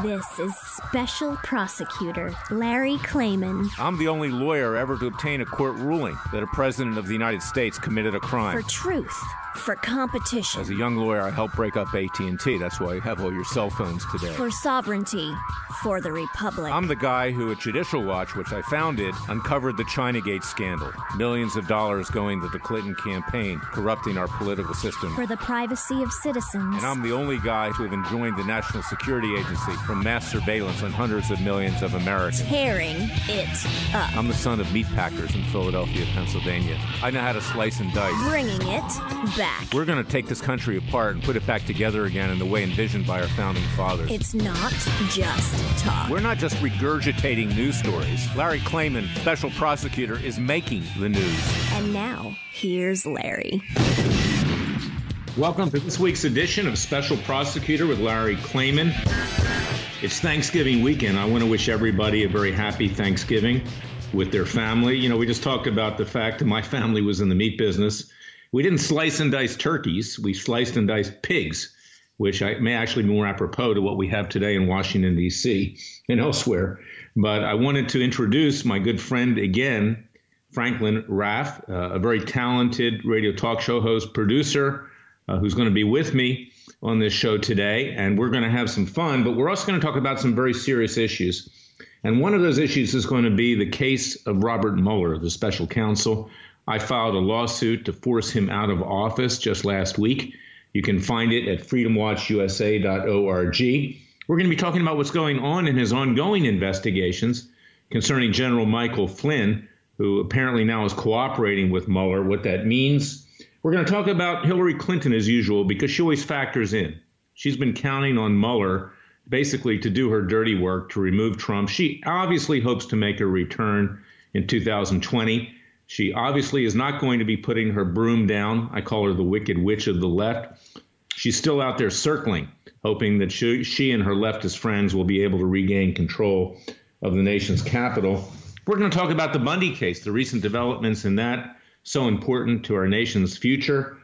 This is Special Prosecutor Larry Klayman. I'm the only lawyer ever to obtain a court ruling that a president of the United States committed a crime. For truth. For competition. As a young lawyer, I helped break up AT&T. That's why you have all your cell phones today. For sovereignty. For the Republic. I'm the guy who, at Judicial Watch, which I founded, uncovered the Chinagate scandal. Millions of dollars going to the Clinton campaign, corrupting our political system. For the privacy of citizens. And I'm the only guy to have enjoined the National Security Agency from mass surveillance on hundreds of millions of Americans. Tearing it up. I'm the son of meat packers in Philadelphia, Pennsylvania. I know how to slice and dice. Bringing it back. We're going to take this country apart and put it back together again in the way envisioned by our founding fathers. It's not just talk. We're not just regurgitating news stories. Larry Klayman, special prosecutor, is making the news. And now, here's Larry. Welcome to this week's edition of Special Prosecutor with Larry Klayman. It's Thanksgiving weekend. I want to wish everybody a very happy Thanksgiving with their family. You know, we just talked about the fact that my family was in the meat business. We didn't slice and dice turkeys. We sliced and diced pigs, which may actually be more apropos to what we have today in Washington, D.C. and elsewhere. But I wanted to introduce my good friend again, Franklin Raff, a very talented radio talk show host, producer, who's going to be with me on this show today. And we're going to have some fun, but we're also going to talk about some very serious issues. And one of those issues is going to be the case of Robert Mueller, the special counsel. I filed a lawsuit to force him out of office just last week. You can find it at freedomwatchusa.org. We're going to be talking about what's going on in his ongoing investigations concerning General Michael Flynn, who apparently now is cooperating with Mueller, what that means. We're going to talk about Hillary Clinton as usual, because she always factors in. She's been counting on Mueller basically to do her dirty work to remove Trump. She obviously hopes to make a return in 2020. She obviously is not going to be putting her broom down. I call her the wicked witch of the left. She's still out there circling, hoping that she and her leftist friends will be able to regain control of the nation's capital. We're going to talk about the Bundy case, the recent developments in that, so important to our nation's future.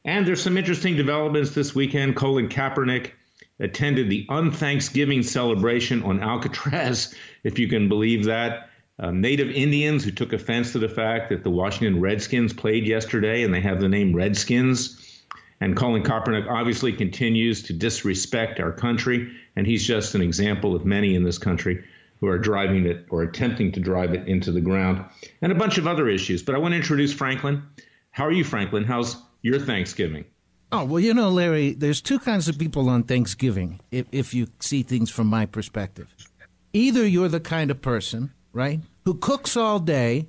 And there's some interesting developments this weekend. Colin Kaepernick attended the unthanksgiving celebration on Alcatraz, if you can believe that. Native Indians who took offense to the fact that the Washington Redskins played yesterday and they have the name Redskins. And Colin Kaepernick obviously continues to disrespect our country. And he's just an example of many in this country who are driving it or attempting to drive it into the ground, and a bunch of other issues. But I want to introduce Franklin. How are you, Franklin? How's your Thanksgiving? Oh, well, you know, Larry, there's two kinds of people on Thanksgiving, if you see things from my perspective. Either you're the kind of person, right, who cooks all day,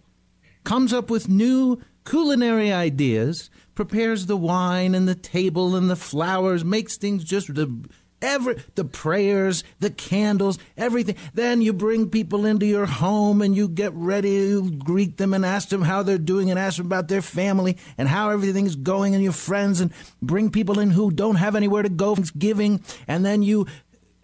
comes up with new culinary ideas, prepares the wine and the table and the flowers, makes things just the prayers, the candles, everything. Then you bring people into your home and you get ready to greet them and ask them how they're doing and ask them about their family and how everything is going and your friends, and bring people in who don't have anywhere to go Thanksgiving, and then you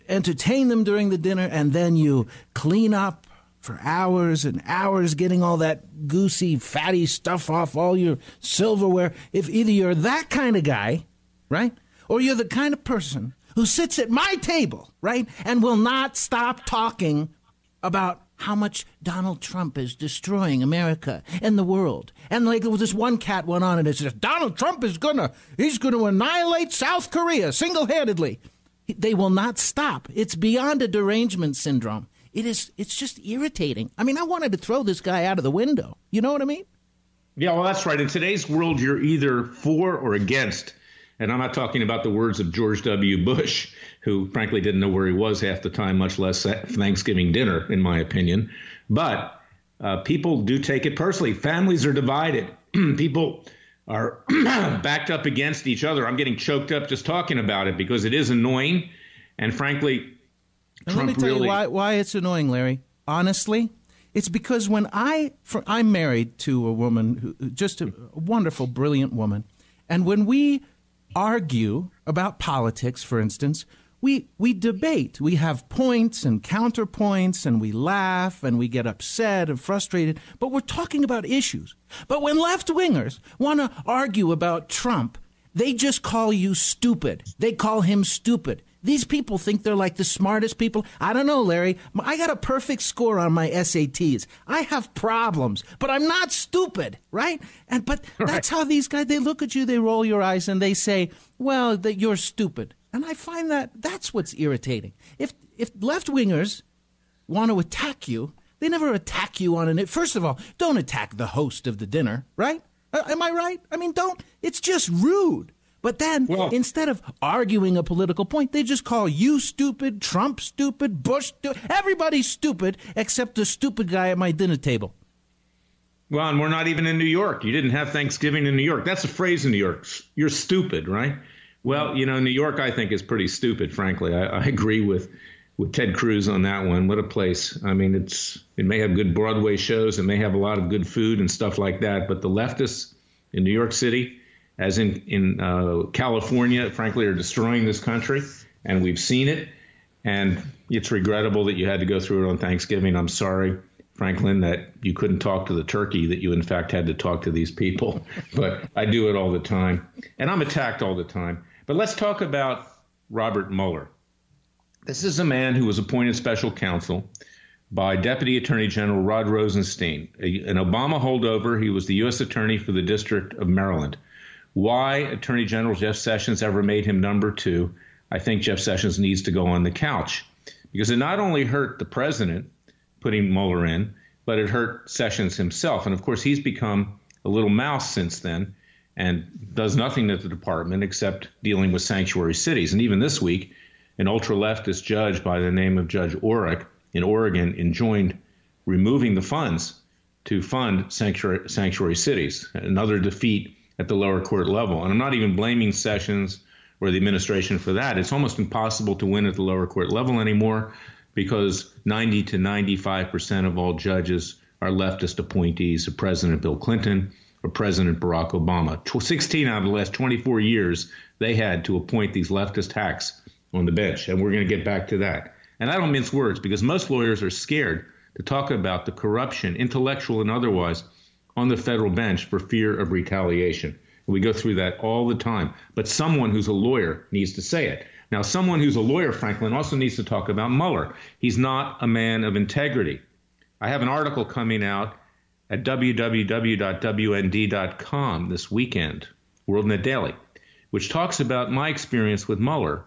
entertain them during the dinner, and then you clean up for hours and hours, getting all that goosey, fatty stuff off all your silverware. If either you're that kind of guy, right, or you're the kind of person who sits at my table, right, and will not stop talking about how much Donald Trump is destroying America and the world. And like this one cat went on and it says, Donald Trump is he's gonna annihilate South Korea single-handedly. They will not stop. It's beyond a derangement syndrome. It's just irritating. I mean, I wanted to throw this guy out of the window. You know what I mean? Yeah, well, that's right. In today's world, you're either for or against. And I'm not talking about the words of George W. Bush, who frankly didn't know where he was half the time, much less Thanksgiving dinner, in my opinion. But people do take it personally. Families are divided. People are backed up against each other. I'm getting choked up just talking about it because it is annoying. And frankly, and let me tell you why it's annoying, Larry. Honestly, it's because when I'm married to a woman, just a wonderful, brilliant woman, and when we argue about politics, for instance, we debate. We have points and counterpoints, and we laugh, and we get upset and frustrated, but we're talking about issues. But when left-wingers want to argue about Trump, they just call you stupid. They call him stupid. These people think they're like the smartest people. I don't know, Larry. I got a perfect score on my SATs. I have problems, but I'm not stupid, right? But that's how these guys, they look at you, they roll your eyes, and they say, well, that you're stupid. And I find that's what's irritating. If left-wingers want to attack you, they never attack you on it. First of all, don't attack the host of the dinner, right? Am I right? I mean, don't. It's just rude. But then, instead of arguing a political point, they just call you stupid, Trump stupid, Bush stupid. Everybody's stupid except the stupid guy at my dinner table. Well, and we're not even in New York. You didn't have Thanksgiving in New York. That's a phrase in New York. You're stupid, right? Well, New York, I think, is pretty stupid, frankly. I agree with Ted Cruz on that one. What a place. I mean, it may have good Broadway shows. It may have a lot of good food and stuff like that. But the leftists in New York City, as in California, frankly, are destroying this country, and we've seen it. And it's regrettable that you had to go through it on Thanksgiving. I'm sorry, Franklin, that you couldn't talk to the turkey, that you, in fact, had to talk to these people. But I do it all the time, and I'm attacked all the time. But let's talk about Robert Mueller. This is a man who was appointed special counsel by Deputy Attorney General Rod Rosenstein, an Obama holdover. He was the U.S. Attorney for the District of Maryland. Why Attorney General Jeff Sessions ever made him number 2, I think Jeff Sessions needs to go on the couch. Because it not only hurt the president, putting Mueller in, but it hurt Sessions himself. And, of course, he's become a little mouse since then and does nothing at the department except dealing with sanctuary cities. And even this week, an ultra-leftist judge by the name of Judge Orrick in Oregon enjoined removing the funds to fund sanctuary cities, another defeat at the lower court level. And I'm not even blaming Sessions or the administration for that. It's almost impossible to win at the lower court level anymore because 90 to 95% of all judges are leftist appointees of President Bill Clinton or President Barack Obama. 16 out of the last 24 years, they had to appoint these leftist hacks on the bench. And we're going to get back to that. And I don't mince words because most lawyers are scared to talk about the corruption, intellectual and otherwise, on the federal bench for fear of retaliation. We go through that all the time. But someone who's a lawyer needs to say it. Now, someone who's a lawyer, Franklin, also needs to talk about Mueller. He's not a man of integrity. I have an article coming out at www.wnd.com this weekend, WorldNet Daily, which talks about my experience with Mueller.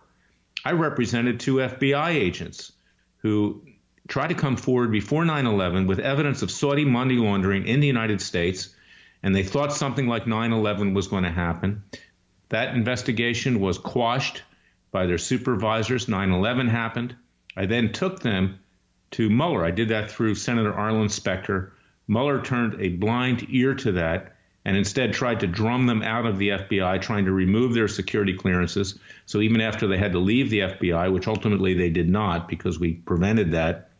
I represented 2 FBI agents who tried to come forward before 9/11 with evidence of Saudi money laundering in the United States, and they thought something like 9/11 was going to happen. That investigation was quashed by their supervisors. 9/11 happened. I then took them to Mueller. I did that through Senator Arlen Specter. Mueller turned a blind ear to that and instead tried to drum them out of the FBI, trying to remove their security clearances. So even after they had to leave the FBI, which ultimately they did not because we prevented that,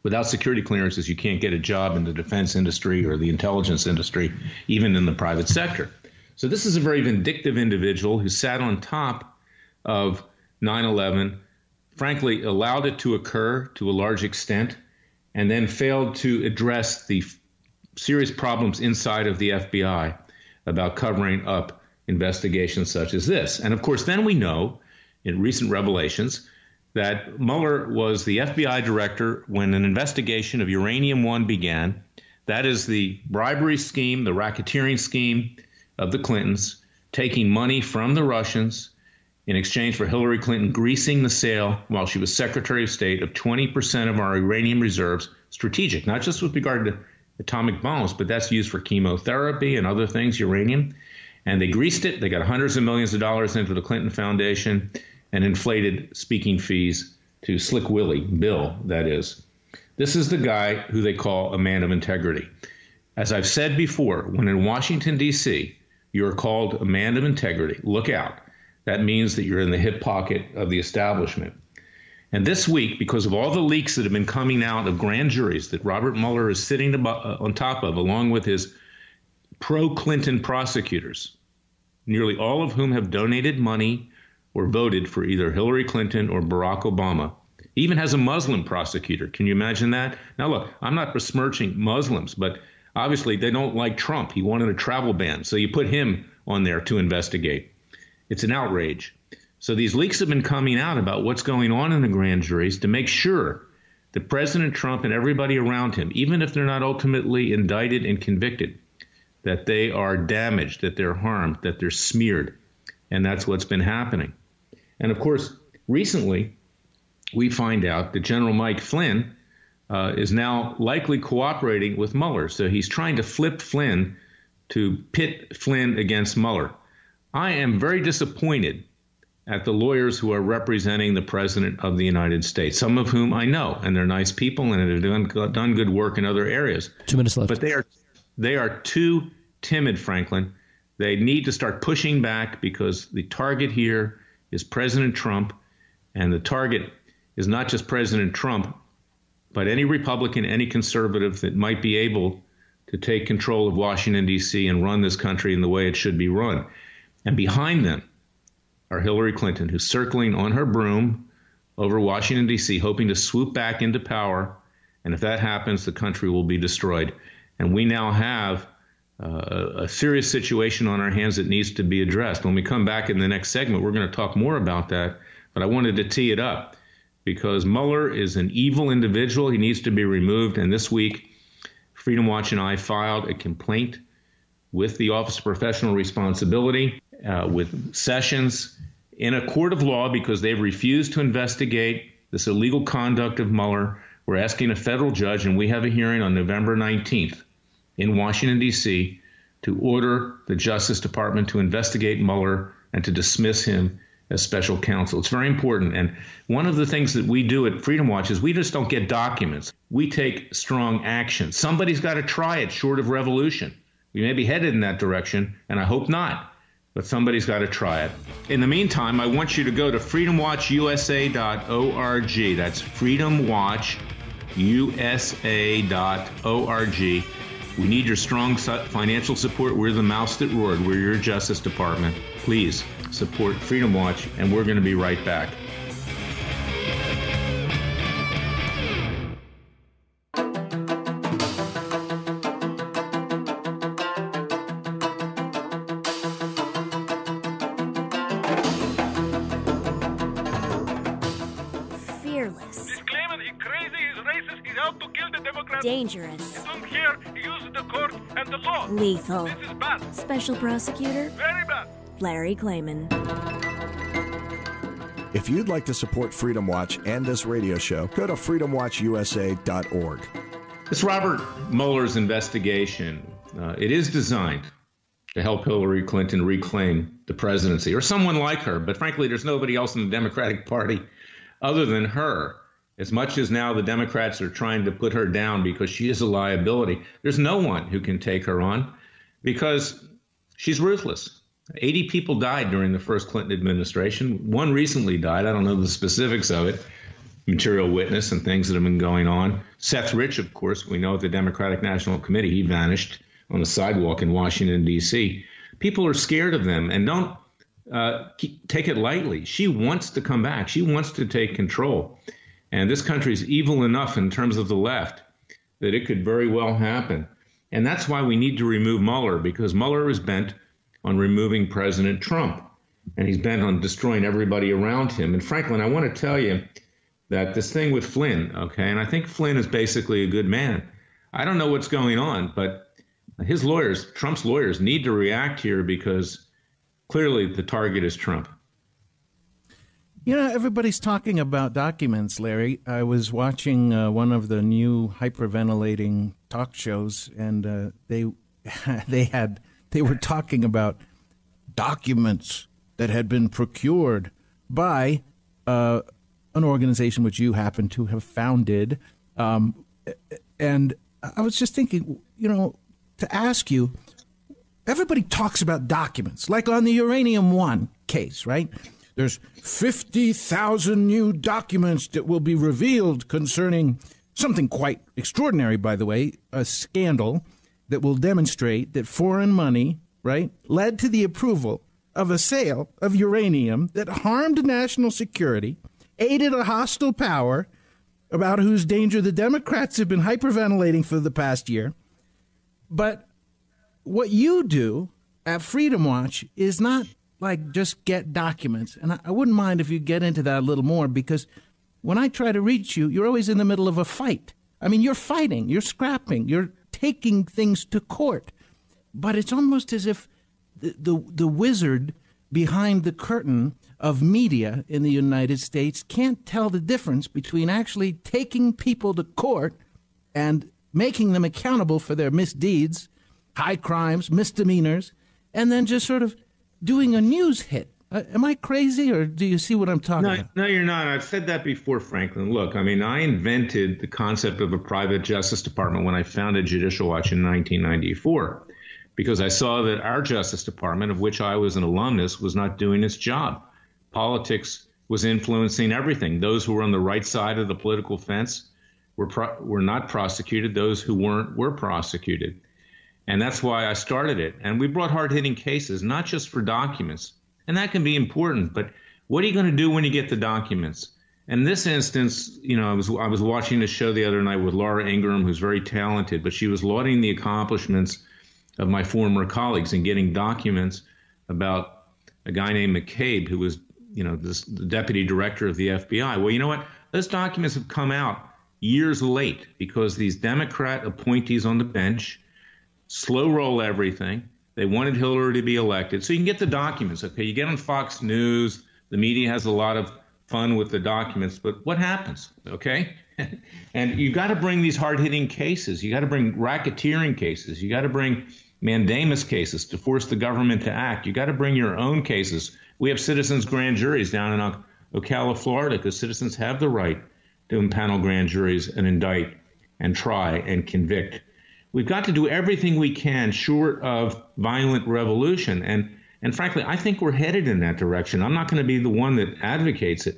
without security clearances, you can't get a job in the defense industry or the intelligence industry, even in the private sector. So this is a very vindictive individual who sat on top of 9/11, frankly, allowed it to occur to a large extent, and then failed to address the serious problems inside of the FBI about covering up investigations such as this. And of course, then we know in recent revelations that Mueller was the FBI director when an investigation of Uranium One began. That is the bribery scheme, the racketeering scheme of the Clintons, taking money from the Russians in exchange for Hillary Clinton greasing the sail while she was Secretary of State of 20% of our uranium reserves, strategic, not just with regard to atomic bombs, but that's used for chemotherapy and other things, uranium. And they greased it. They got hundreds of millions of dollars into the Clinton Foundation and inflated speaking fees to Slick Willie, Bill, that is. This is the guy who they call a man of integrity. As I've said before, when in Washington, D.C., you're called a man of integrity, look out. That means that you're in the hip pocket of the establishment. And this week, because of all the leaks that have been coming out of grand juries that Robert Mueller is sitting on top of, along with his pro-Clinton prosecutors, nearly all of whom have donated money or voted for either Hillary Clinton or Barack Obama, even has a Muslim prosecutor. Can you imagine that? Now, look, I'm not besmirching Muslims, but obviously they don't like Trump. He wanted a travel ban, so you put him on there to investigate. It's an outrage. So these leaks have been coming out about what's going on in the grand juries to make sure that President Trump and everybody around him, even if they're not ultimately indicted and convicted, that they are damaged, that they're harmed, that they're smeared. And that's what's been happening. And of course, recently, we find out that General Mike Flynn is now likely cooperating with Mueller. So he's trying to flip Flynn to pit Flynn against Mueller. I am very disappointed at the lawyers who are representing the President of the United States, some of whom I know, and they're nice people and have done good work in other areas. 2 minutes left. But they are too timid, Franklin. They need to start pushing back because the target here is President Trump, and the target is not just President Trump, but any Republican, any conservative that might be able to take control of Washington, D.C. and run this country in the way it should be run. And behind them are Hillary Clinton, who's circling on her broom over Washington, D.C., hoping to swoop back into power. And if that happens, the country will be destroyed. And we now have a serious situation on our hands that needs to be addressed. When we come back in the next segment, we're going to talk more about that. But I wanted to tee it up because Mueller is an evil individual. He needs to be removed. And this week, Freedom Watch and I filed a complaint with the Office of Professional Responsibility, with Sessions, in a court of law because they've refused to investigate this illegal conduct of Mueller. We're asking a federal judge, and we have a hearing on November 19th in Washington, D.C., to order the Justice Department to investigate Mueller and to dismiss him as special counsel. It's very important. And one of the things that we do at Freedom Watch is we just don't get documents. We take strong action. Somebody's got to try it short of revolution. We may be headed in that direction, and I hope not, but somebody's got to try it. In the meantime, I want you to go to freedomwatchusa.org. That's freedomwatchusa.org. We need your strong financial support. We're the mouse that roared. We're your Justice Department. Please support Freedom Watch, and we're going to be right back. Fearless. Disclaimer, he's crazy, he's racist, he's out to kill the Democrats. Dangerous. Don't care, he uses the court and the law. Lethal. This is bad. Special prosecutor Very bad. Larry Klayman. If you'd like to support Freedom Watch and this radio show, go to freedomwatchusa.org. This Robert Mueller's investigation, it is designed to help Hillary Clinton reclaim the presidency, or someone like her. But frankly, there's nobody else in the Democratic Party other than her. As much as now the Democrats are trying to put her down because she is a liability, there's no one who can take her on because she's ruthless. 80 people died during the first Clinton administration. One recently died. I don't know the specifics of it. Material witness and things that have been going on. Seth Rich, of course, we know at the Democratic National Committee, he vanished on the sidewalk in Washington, D.C. People are scared of them and don't take it lightly. She wants to come back. She wants to take control. And this country is evil enough in terms of the left that it could very well happen. And that's why we need to remove Mueller, because Mueller is bent on removing President Trump, and he's bent on destroying everybody around him. And Franklin, I want to tell you that this thing with Flynn, okay, and I think Flynn is basically a good man. I don't know what's going on, but his lawyers, Trump's lawyers, need to react here because clearly the target is Trump. You know, everybody's talking about documents, Larry. I was watching one of the new hyperventilating talk shows, and they were talking about documents that had been procured by an organization which you happen to have founded. And I was just thinking, to ask you, everybody talks about documents, like on the Uranium One case, right? There's 50,000 new documents that will be revealed concerning something quite extraordinary, by the way, a scandal that will demonstrate that foreign money, right, led to the approval of a sale of uranium that harmed national security, aided a hostile power about whose danger the Democrats have been hyperventilating for the past year. But what you do at Freedom Watch is not like just get documents? And I wouldn't mind if you get into that a little more, because when I try to reach you, you're always in the middle of a fight. I mean, you're fighting, you're scrapping, you're taking things to court. But it's almost as if the wizard behind the curtain of media in the United States can't tell the difference between actually taking people to court and making them accountable for their misdeeds, high crimes, misdemeanors, and then just sort of doing a news hit. Am I crazy, or do you see what I'm talking about? No, you're not. I've said that before, Franklin. Look, I mean, I invented the concept of a private Justice Department when I founded Judicial Watch in 1994, because I saw that our Justice Department, of which I was an alumnus, was not doing its job. Politics was influencing everything. Those who were on the right side of the political fence were not prosecuted. Those who weren't were prosecuted. And that's why I started it. And we brought hard-hitting cases, not just for documents. And that can be important, but what are you going to do when you get the documents? In this instance, you know, I was watching a show the other night with Laura Ingraham, who's very talented, but she was lauding the accomplishments of my former colleagues in getting documents about a guy named McCabe, who was, you know, the deputy director of the FBI. Well, you know what? Those documents have come out years late because these Democrat appointees on the bench slow roll everything. They wanted Hillary to be elected. So you can get the documents. Okay, you get on Fox News. The media has a lot of fun with the documents. But what happens? Okay? And you got to bring these hard-hitting cases. You got to bring racketeering cases. You got to bring mandamus cases to force the government to act. You got to bring your own cases. We have citizens' grand juries down in Ocala, Florida, because citizens have the right to impanel grand juries and indict and try and convict. We've got to do everything we can short of violent revolution. And frankly, I think we're headed in that direction. I'm not going to be the one that advocates it.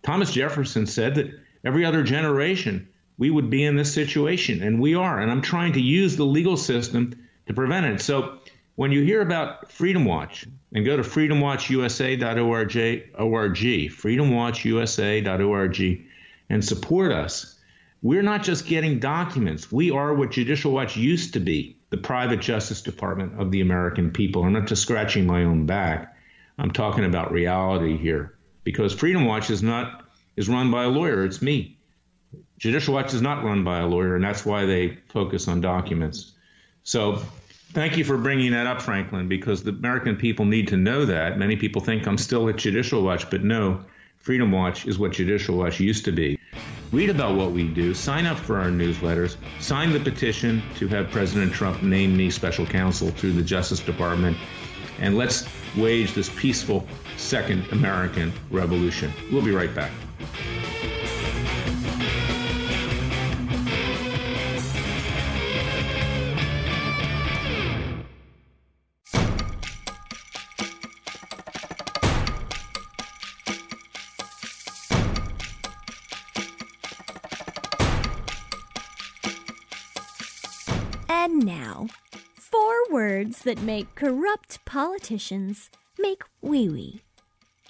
Thomas Jefferson said that every other generation we would be in this situation, and we are. And I'm trying to use the legal system to prevent it. So when you hear about Freedom Watch, and go to freedomwatchusa.org, freedomwatchusa.org, and support us. We're not just getting documents. We are what Judicial Watch used to be, the private Justice Department of the American people. I'm not just scratching my own back. I'm talking about reality here, because Freedom Watch is run by a lawyer. It's me. Judicial Watch is not run by a lawyer, and that's why they focus on documents. So thank you for bringing that up, Franklin, because the American people need to know that. Many people think I'm still at Judicial Watch, but no, Freedom Watch is what Judicial Watch used to be. Read about what we do, sign up for our newsletters, sign the petition to have President Trump name me special counsel through the Justice Department, and let's wage this peaceful second American revolution. We'll be right back. And now, 4 words that make corrupt politicians make wee-wee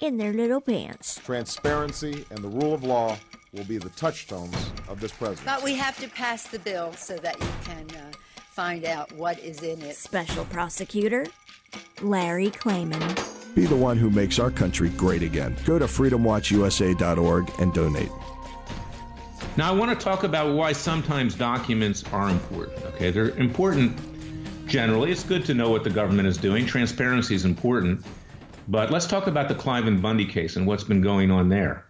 in their little pants. Transparency and the rule of law will be the touchstones of this presidency. But we have to pass the bill so that you can find out what is in it. Special Prosecutor Larry Klayman. Be the one who makes our country great again. Go to freedomwatchusa.org and donate. Now, I want to talk about why sometimes documents are important. Okay, they're important generally. It's good to know what the government is doing. Transparency is important. But let's talk about the Cliven Bundy case and what's been going on there.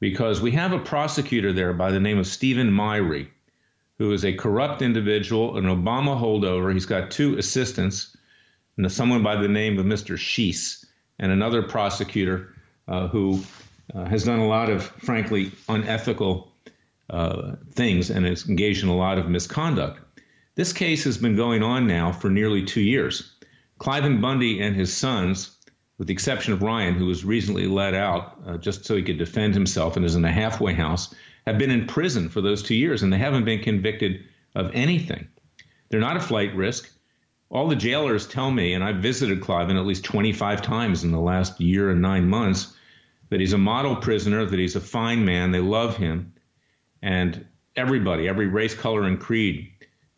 Because we have a prosecutor there by the name of Stephen Myrie, who is a corrupt individual, an Obama holdover. He's got 2 assistants, and someone by the name of Mr. Sheese, and another prosecutor who has done a lot of, frankly, unethical things and is engaged in a lot of misconduct. This case has been going on now for nearly 2 years. Cliven Bundy and his sons, with the exception of Ryan, who was recently let out just so he could defend himself and is in a halfway house, have been in prison for those 2 years, and they haven't been convicted of anything. They're not a flight risk. All the jailers tell me, and I've visited Cliven at least 25 times in the last year and 9 months, that he's a model prisoner, that he's a fine man, they love him. And everybody, every race, color, and creed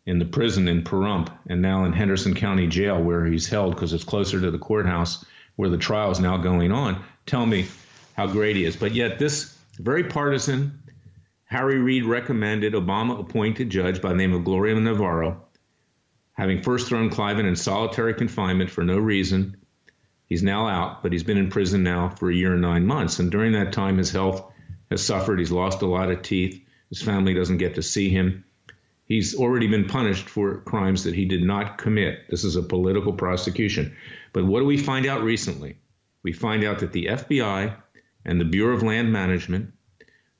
in the prison in Pahrump and now in Henderson County Jail, where he's held because it's closer to the courthouse, where the trial is now going on, tell me how great he is. But yet this very partisan, Harry Reid recommended Obama appointed judge by the name of Gloria Navarro, having first thrown Cliven in solitary confinement for no reason. He's now out, but he's been in prison now for 1 year and 9 months. And during that time, his health has suffered. He's lost a lot of teeth. His family doesn't get to see him. He's already been punished for crimes that he did not commit. This is a political prosecution. But what do we find out recently? We find out that the FBI and the Bureau of Land Management,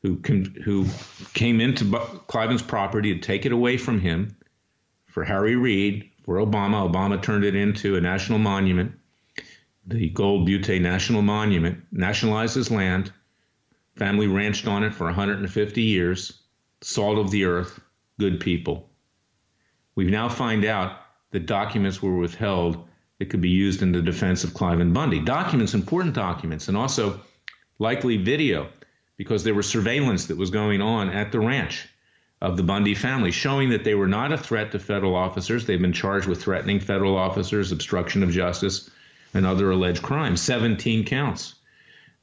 who came into Cliven's property to take it away from him for Harry Reid, for Obama turned it into a national monument, the Gold Butte National Monument, nationalized his land, family ranched on it for 150 years, salt of the earth, good people. We now find out that documents were withheld that could be used in the defense of Cliven Bundy. Documents, important documents, and also likely video, because there was surveillance that was going on at the ranch of the Bundy family, showing that they were not a threat to federal officers. They've been charged with threatening federal officers, obstruction of justice, and other alleged crimes, 17 counts,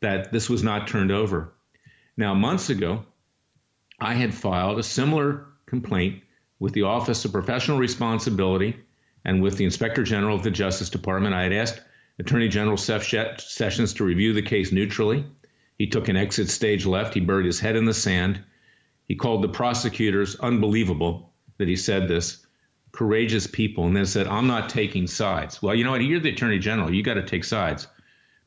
that this was not turned over. Now, months ago, I had filed a similar complaint with the Office of Professional Responsibility and with the Inspector General of the Justice Department. I had asked Attorney General Sessions to review the case neutrally. He took an exit stage left. He buried his head in the sand. He called the prosecutors unbelievable that he said this, courageous people, and then said, I'm not taking sides. Well, you know what? You're the Attorney General. You got to take sides.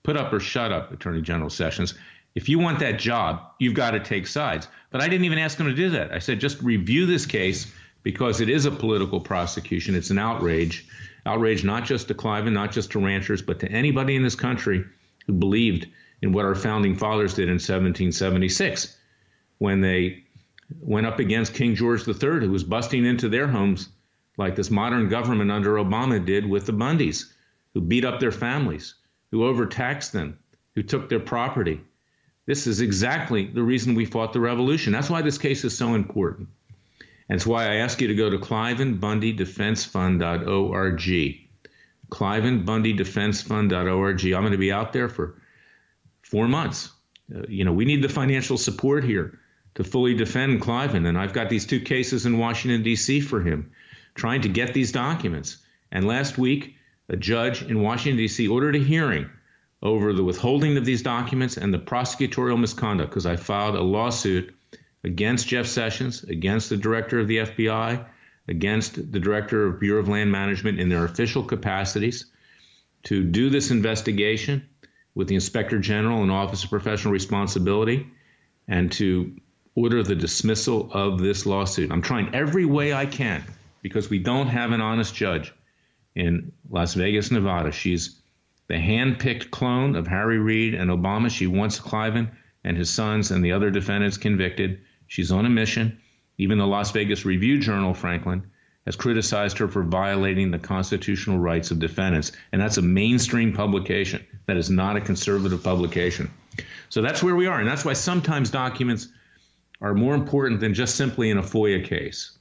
Put up or shut up, Attorney General Sessions. If you want that job, you've got to take sides. But I didn't even ask him to do that. I said, just review this case because it is a political prosecution. It's an outrage. Outrage not just to Cliven, not just to ranchers, but to anybody in this country who believed in what our founding fathers did in 1776 when they went up against King George III, who was busting into their homes like this modern government under Obama did with the Bundys, who beat up their families, who overtaxed them, who took their property. This is exactly the reason we fought the revolution. That's why this case is so important. And it's why I ask you to go to ClivenBundyDefenseFund.org. ClivenBundyDefenseFund.org. I'm going to be out there for 4 months. We need the financial support here to fully defend Cliven. And I've got these 2 cases in Washington, D.C. for him, trying to get these documents. And last week, a judge in Washington, D.C. ordered a hearing over the withholding of these documents and the prosecutorial misconduct, because I filed a lawsuit against Jeff Sessions, against the director of the FBI, against the director of Bureau of Land Management in their official capacities to do this investigation with the Inspector General and Office of Professional Responsibility and to order the dismissal of this lawsuit. I'm trying every way I can because we don't have an honest judge in Las Vegas, Nevada. She's the hand-picked clone of Harry Reid and Obama. She wants Cliven and his sons and the other defendants convicted. She's on a mission. Even the Las Vegas Review-Journal, Franklin, has criticized her for violating the constitutional rights of defendants. And that's a mainstream publication. That is not a conservative publication. So that's where we are. And that's why sometimes documents are more important than just simply in a FOIA case.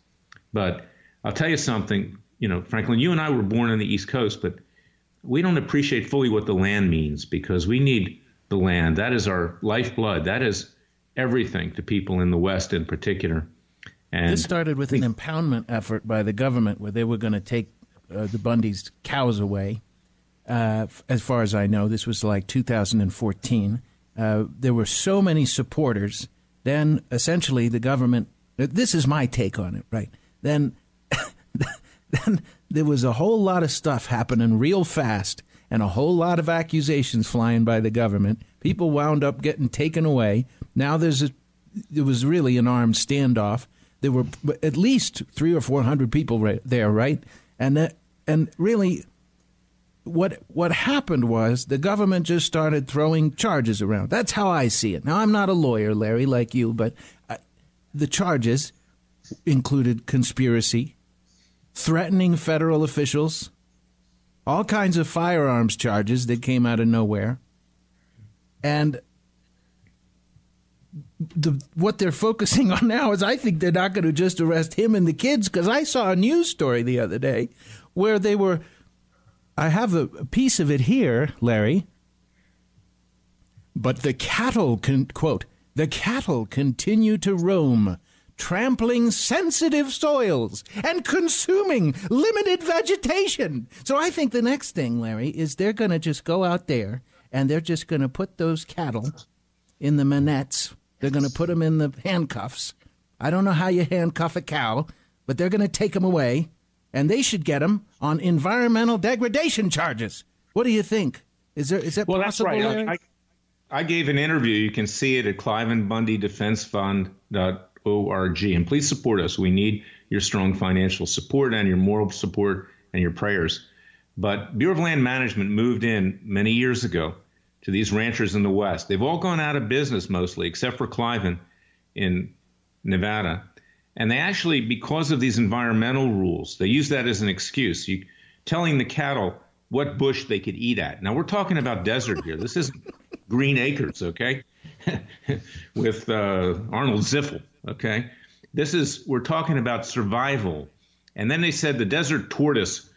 But I'll tell you something, Franklin, you and I were born on the East Coast, but we don't appreciate fully what the land means because we need the land. That is our lifeblood. That is everything to people in the West in particular. And this started with an impoundment effort by the government where they were going to take the Bundys' cows away. As far as I know, this was like 2014. There were so many supporters. Then essentially the government, this is my take on it, right? Then there was a whole lot of stuff happening real fast and a whole lot of accusations flying by the government. People wound up getting taken away. Now there was really an armed standoff. There were at least 300 or 400 people there, right? And really what happened was the government just started throwing charges around. That's how I see it. Now, I'm not a lawyer, Larry, like you, but the charges included conspiracy, threatening federal officials, all kinds of firearms charges that came out of nowhere. And what they're focusing on now is I think they're not going to just arrest him and the kids, because I saw a news story the other day where they were, I have a piece of it here, Larry, But the cattle the cattle continue to roam, trampling sensitive soils and consuming limited vegetation. So I think the next thing, Larry, is they're going to just go out there and they're just going to put those cattle in the manettes. They're going to put them in the handcuffs. I don't know how you handcuff a cow, but they're going to take them away, and they should get them on environmental degradation charges. What do you think? Is that possible? That's right. I gave an interview. You can see it at ClivenBundyDefenseFund.org. And please support us. We need your strong financial support and your moral support and your prayers. But Bureau of Land Management moved in many years ago to these ranchers in the West. They've all gone out of business mostly, except for Cliven in Nevada. And they actually, because of these environmental rules, they use that as an excuse. Telling the cattle what bush they could eat at. Now, we're talking about desert here. This isn't green acres, okay, with Arnold Ziffel, okay? We're talking about survival. And then they said the desert tortoise,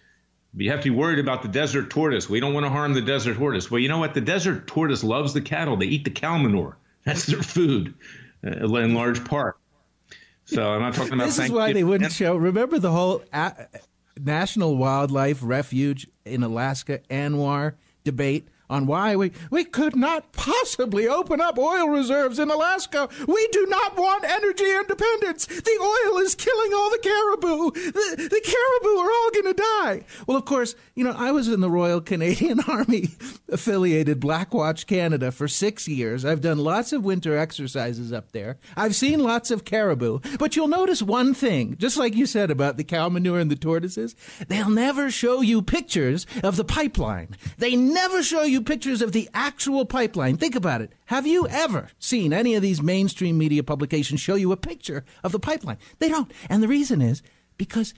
you have to be worried about the desert tortoise. We don't want to harm the desert tortoise. Well, you know what? The desert tortoise loves the cattle. They eat the cow manure. That's their food in large part. So I'm not talking about This is why they wouldn't show. Remember the whole National Wildlife Refuge in Alaska, ANWR debate on why we could not possibly open up oil reserves in Alaska. We do not want energy independence. The oil is killing all the caribou. The caribou are all going to die. Well, of course, I was in the Royal Canadian Army affiliated Black Watch Canada for 6 years. I've done lots of winter exercises up there. I've seen lots of caribou. But you'll notice one thing, just like you said about the cow manure and the tortoises, they'll never show you pictures of the pipeline. They never show you pictures of the actual pipeline. Think about it. Have you ever seen any of these mainstream media publications show you a picture of the pipeline? They don't. And the reason is because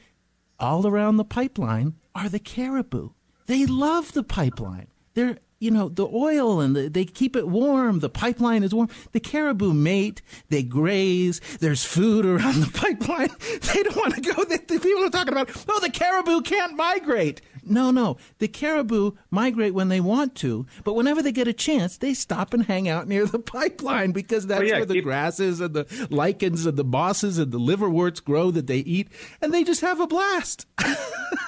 all around the pipeline are the caribou. They love the pipeline. They're, the oil and they keep it warm. The pipeline is warm. The caribou mate. They graze. There's food around the pipeline. They don't want to go. The people are talking about, the caribou can't migrate. No. The caribou migrate when they want to, but whenever they get a chance, they stop and hang out near the pipeline because that's where the grasses and the lichens and the mosses and the liverworts grow that they eat, and they just have a blast.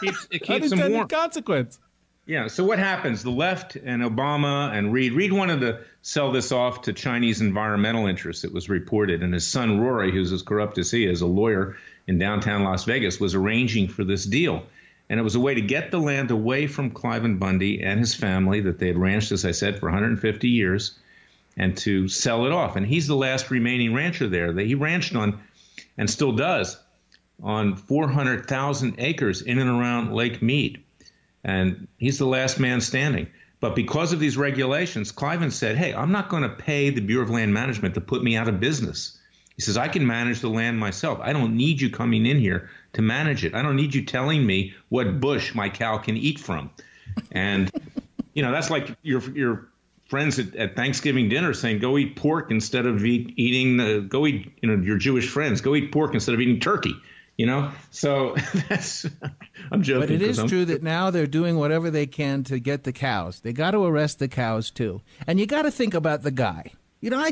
It keeps them warm. Consequence. Yeah, so what happens? The left and Obama and Reid wanted to sell this off to Chinese environmental interests, it was reported, and his son Rory, who's as corrupt as he is, a lawyer in downtown Las Vegas, was arranging for this deal. And it was a way to get the land away from Cliven Bundy and his family that they had ranched, as I said, for 150 years, and to sell it off. And he's the last remaining rancher there. He ranched on, and still does, on 400,000 acres in and around Lake Mead. And he's the last man standing. But because of these regulations, Cliven said, hey, I'm not going to pay the Bureau of Land Management to put me out of business. He says, I can manage the land myself. I don't need you coming in here to manage it. I don't need you telling me what bush my cow can eat from. And, that's like your friends at Thanksgiving dinner saying, go eat pork instead of your Jewish friends, go eat pork instead of eating turkey. So that's, I'm joking. But it is true that now they're doing whatever they can to get the cows. They got to arrest the cows, too. And you got to think about the guy. I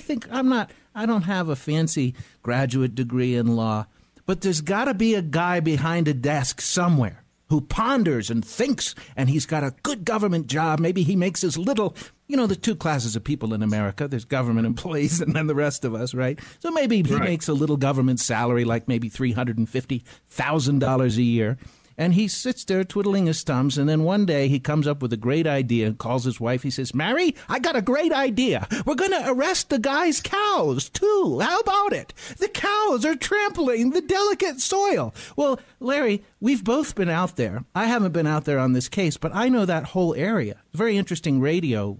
don't have a fancy graduate degree in law, but there's got to be a guy behind a desk somewhere who ponders and thinks, and he's got a good government job. Maybe he makes his little, the two classes of people in America. There's government employees and then the rest of us, right? So maybe he makes a little government salary, like maybe $350,000 a year. And he sits there twiddling his thumbs, and then one day he comes up with a great idea and calls his wife. He says, Mary, I got a great idea. We're going to arrest the guy's cows, too. How about it? The cows are trampling the delicate soil. Well, Larry, we've both been out there. I haven't been out there on this case, but I know that whole area. Very interesting radio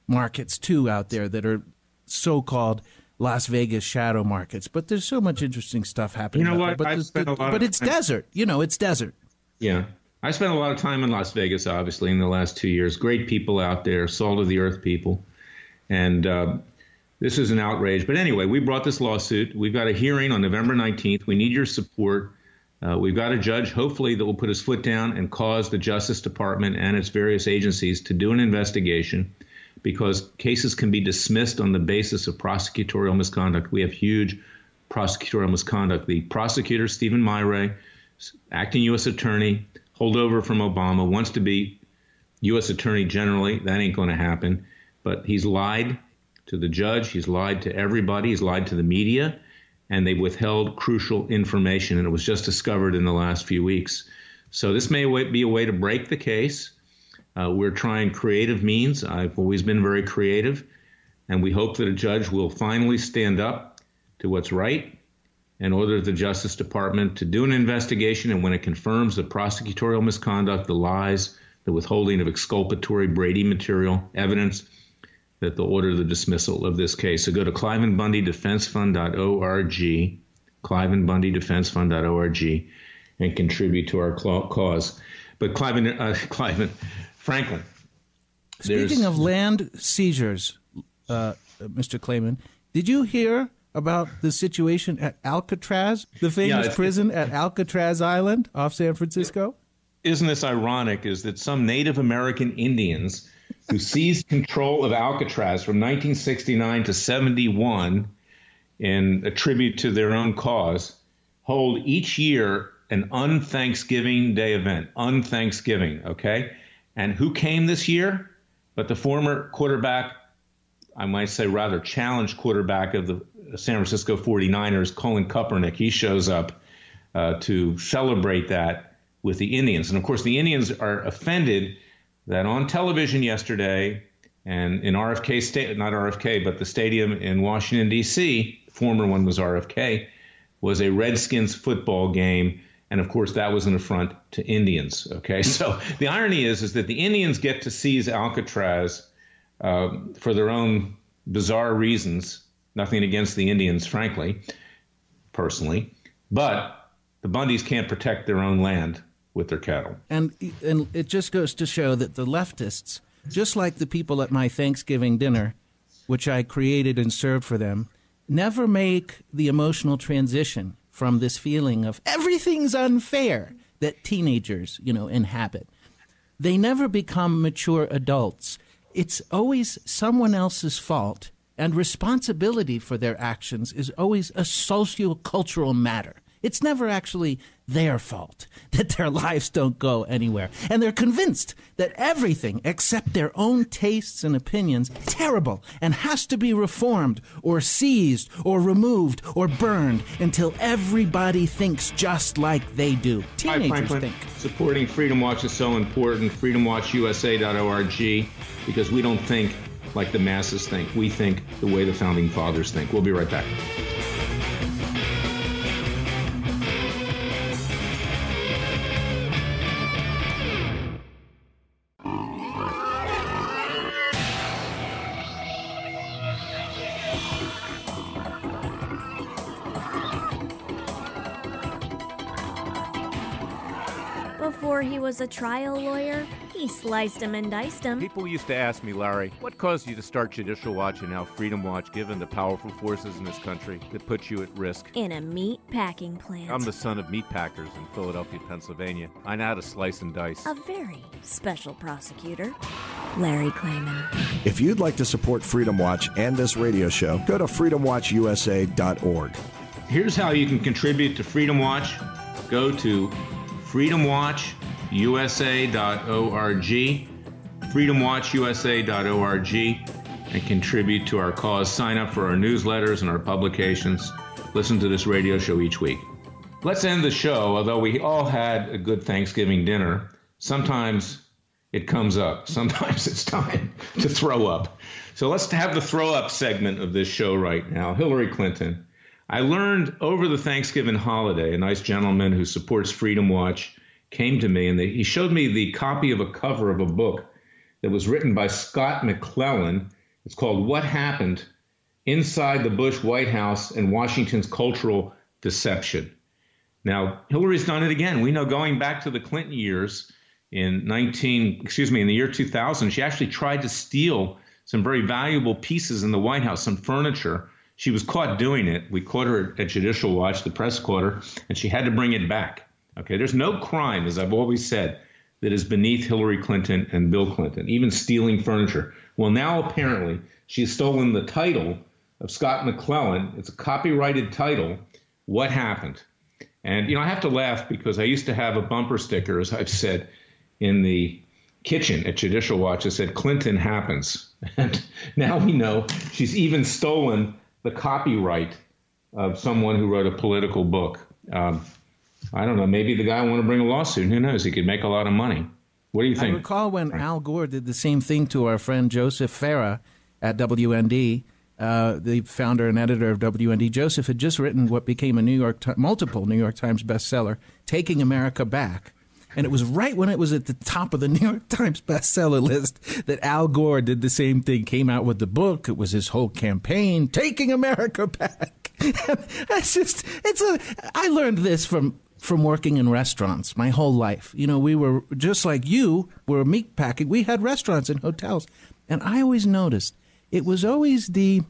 markets, too, out there that are so-called Las Vegas shadow markets, but there's so much interesting stuff happening. But it's desert. It's desert. Yeah. I spent a lot of time in Las Vegas, obviously, in the last 2 years. Great people out there, salt of the earth people. And this is an outrage. But anyway, we brought this lawsuit. We've got a hearing on November 19th. We need your support. We've got a judge, hopefully, that will put his foot down and cause the Justice Department and its various agencies to do an investigation. because cases can be dismissed on the basis of prosecutorial misconduct. We have huge prosecutorial misconduct. The prosecutor, Stephen Myre, acting U.S. attorney, holdover from Obama, wants to be U.S. attorney generally. That ain't going to happen. But he's lied to the judge. He's lied to everybody. He's lied to the media. And they withheld crucial information. And it was just discovered in the last few weeks. So this may be a way to break the case. We're trying creative means. I've always been very creative. And we hope that a judge will finally stand up to what's right and order the Justice Department to do an investigation. And when it confirms the prosecutorial misconduct, the lies, the withholding of exculpatory Brady material, evidence, that they'll order the dismissal of this case. So go to ClivenBundyDefenseFund.org, ClivenBundyDefenseFund.org, and contribute to our cause. But Cliven, Franklin. Speaking of land seizures, Mr. Clayman, did you hear about the situation at Alcatraz, the famous prison at Alcatraz Island off San Francisco? Isn't this ironic, is that some Native American Indians who seized control of Alcatraz from 1969 to 71 in a tribute to their own cause, hold each year an un-Thanksgiving Day event, un-Thanksgiving, okay? And who came this year? But the former quarterback, I might say rather challenged quarterback of the San Francisco 49ers, Colin Kaepernick. He shows up to celebrate that with the Indians. And of course, the Indians are offended that on television yesterday and in RFK State, not RFK, but the stadium in Washington, D.C., former one was RFK, was a Redskins football game. And of course, that was an affront to Indians. Okay, so the irony is that the Indians get to seize Alcatraz for their own bizarre reasons. Nothing against the Indians, frankly, personally, but the Bundys can't protect their own land with their cattle. And it just goes to show that the leftists, just like the people at my Thanksgiving dinner, which I created and served for them, never make the emotional transition from this feeling of everything's unfair that teenagers, inhabit. They never become mature adults. It's always someone else's fault, and responsibility for their actions is always a sociocultural matter. It's never actually their fault that their lives don't go anywhere. And they're convinced that everything except their own tastes and opinions is terrible and has to be reformed or seized or removed or burned until everybody thinks just like they do. Teenagers think. Supporting Freedom Watch is so important. FreedomWatchUSA.org, because we don't think like the masses think. We think the way the Founding Fathers think. We'll be right back. Before he was a trial lawyer, he sliced him and diced him. People used to ask me, Larry, what caused you to start Judicial Watch and now Freedom Watch, given the powerful forces in this country that put you at risk? In a meat packing plant. I'm the son of meat packers in Philadelphia, Pennsylvania. I know how to slice and dice. A very special prosecutor, Larry Clayman. If you'd like to support Freedom Watch and this radio show, go to freedomwatchusa.org. Here's how you can contribute to Freedom Watch. Go to freedomwatchusa.org, freedomwatchusa.org, and contribute to our cause. Sign up for our newsletters and our publications. Listen to this radio show each week. Let's end the show. Although we all had a good Thanksgiving dinner, sometimes it comes up. Sometimes it's time to throw up. So let's have the throw up segment of this show right now. Hillary Clinton. I learned over the Thanksgiving holiday, a nice gentleman who supports Freedom Watch came to me, and he showed me the copy of a cover of a book that was written by Scott McClellan. It's called What Happened Inside the Bush White House and Washington's Cultural Deception. Now, Hillary's done it again. We know going back to the Clinton years in the year 2000, she actually tried to steal some very valuable pieces in the White House, some furniture. She was caught doing it. We caught her at Judicial Watch, the press caught her, and she had to bring it back. Okay, there's no crime, as I've always said, that is beneath Hillary Clinton and Bill Clinton, even stealing furniture. Well, now apparently she's stolen the title of Scott McClellan. It's a copyrighted title. What happened? And, I have to laugh because I used to have a bumper sticker, as I've said, in the kitchen at Judicial Watch that said, Clinton happens. And now we know she's even stolen the copyright of someone who wrote a political book. I don't know. Maybe the guy will want to bring a lawsuit. Who knows? He could make a lot of money. What do you think? I recall when Al Gore did the same thing to our friend Joseph Farah at WND, the founder and editor of WND. Joseph had just written what became a multiple New York Times bestseller, Taking America Back. And it was right when it was at the top of the New York Times bestseller list that Al Gore did the same thing, came out with the book. It was his whole campaign, Taking America Back. I learned this from working in restaurants my whole life. We were just like you were meat packing. We had restaurants and hotels. And I always noticed it was always the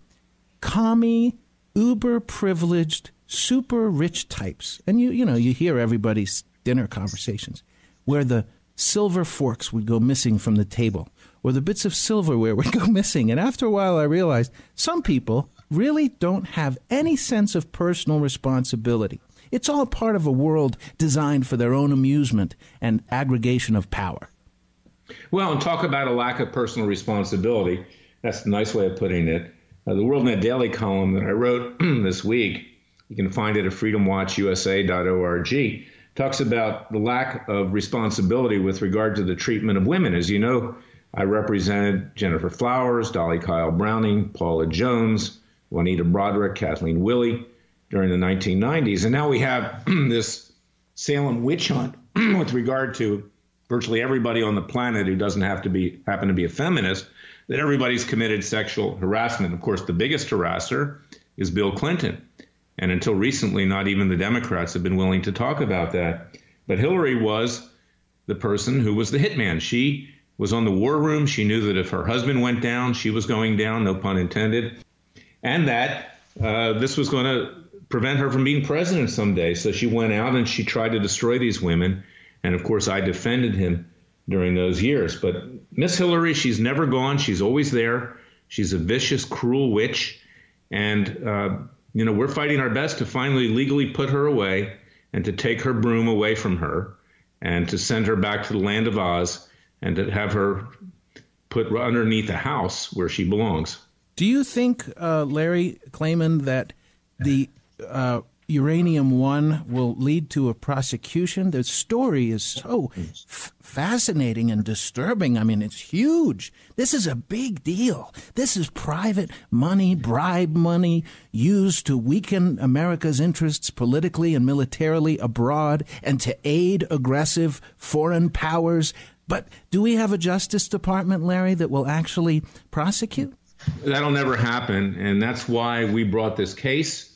commie, uber privileged, super rich types. And you hear everybody's dinner conversations where the silver forks would go missing from the table or the bits of silverware would go missing. And after a while, I realized some people really don't have any sense of personal responsibility. It's all part of a world designed for their own amusement and aggregation of power. Well, and talk about a lack of personal responsibility. That's a nice way of putting it. The WorldNet Daily column that I wrote this week, you can find it at freedomwatchusa.org, talks about the lack of responsibility with regard to the treatment of women. As you know, I represented Jennifer Flowers, Dolly Kyle Browning, Paula Jones, Juanita Broderick, Kathleen Willey during the 1990s. And now we have this Salem witch hunt with regard to virtually everybody on the planet who doesn't happen to be a feminist, that everybody's committed sexual harassment. Of course, the biggest harasser is Bill Clinton. And until recently, not even the Democrats have been willing to talk about that. But Hillary was the person who was the hitman. She was on the war room. She knew that if her husband went down, she was going down, no pun intended, and that this was going to prevent her from being president someday. So she went out and she tried to destroy these women. And of course, I defended him during those years. But Miss Hillary, she's never gone. She's always there. She's a vicious, cruel witch. And, we're fighting our best to finally legally put her away and to take her broom away from her and to send her back to the land of Oz and to have her put underneath a house where she belongs. Do you think, Larry Klayman, that the Uranium One will lead to a prosecution? The story is so fascinating and disturbing. I mean, it's huge. This is a big deal. This is private money, bribe money, used to weaken America's interests politically and militarily abroad and to aid aggressive foreign powers. But do we have a Justice Department, Larry, that will actually prosecute? That'll never happen, and that's why we brought this case.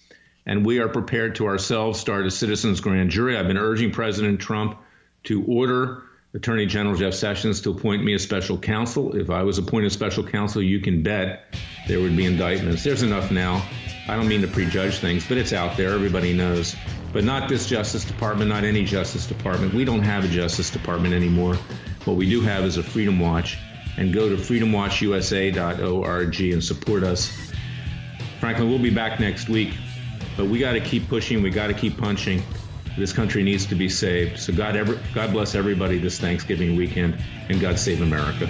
And we are prepared to ourselves start a citizens grand jury. I've been urging President Trump to order Attorney General Jeff Sessions to appoint me as special counsel. If I was appointed special counsel, you can bet there would be indictments. There's enough now. I don't mean to prejudge things, but it's out there. Everybody knows. But not this Justice Department, not any Justice Department. We don't have a Justice Department anymore. What we do have is a Freedom Watch. And go to freedomwatchusa.org and support us. Franklin, we'll be back next week. But we got to keep pushing. We got to keep punching. This country needs to be saved. So God bless everybody this Thanksgiving weekend, and God save America.